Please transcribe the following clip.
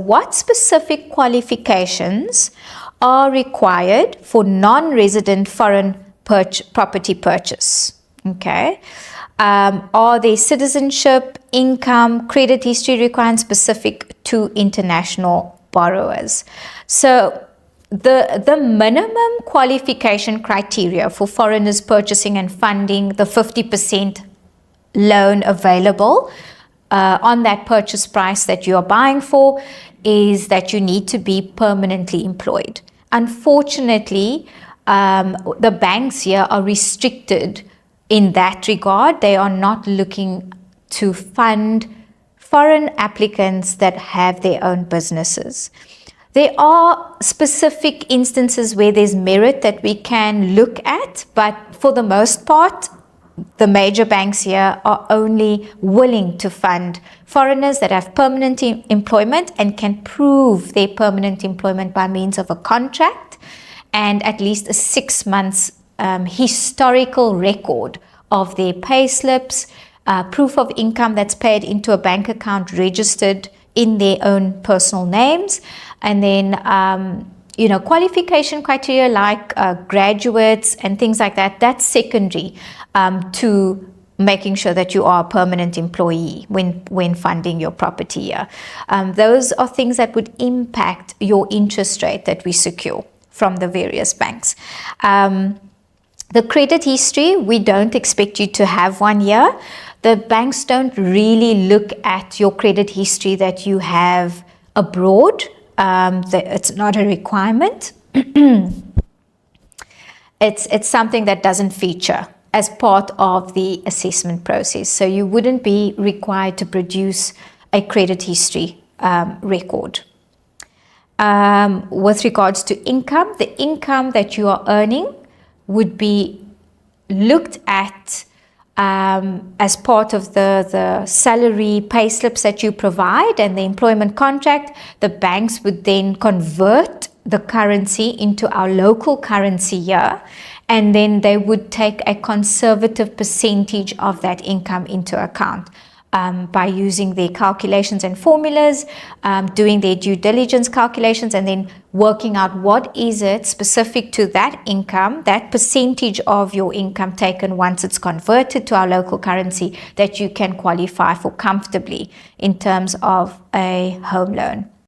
What specific qualifications are required for non-resident foreign property purchase? Okay. Are there citizenship, income, credit history requirements specific to international borrowers? So the minimum qualification criteria for foreigners purchasing and funding the 50% loan available on that purchase price that you are buying for is that you need to be permanently employed. Unfortunately, the banks here are restricted in that regard. They are not looking to fund foreign applicants that have their own businesses. There are specific instances where there's merit that we can look at, but for the most part, the major banks here are only willing to fund foreigners that have permanent employment and can prove their permanent employment by means of a contract and at least a 6 months historical record of their pay slips, proof of income that's paid into a bank account registered in their own personal names, and then qualification criteria like graduates and things like that, that's secondary to making sure that you are a permanent employee when funding your property here. Those are things that would impact your interest rate that we secure from the various banks. The credit history, we don't expect you to have one here. The banks don't really look at your credit history that you have abroad. It's not a requirement. It's something that doesn't feature as part of the assessment process. So you wouldn't be required to produce a credit history record. With regards to income, the income that you are earning would be looked at as part of the salary pay slips that you provide and the employment contract. The banks would then convert the currency into our local currency here, and then they would take a conservative percentage of that income into account by using their calculations and formulas, doing their due diligence calculations, and then working out what is it specific to that income, that percentage of your income taken once it's converted to our local currency, that you can qualify for comfortably in terms of a home loan.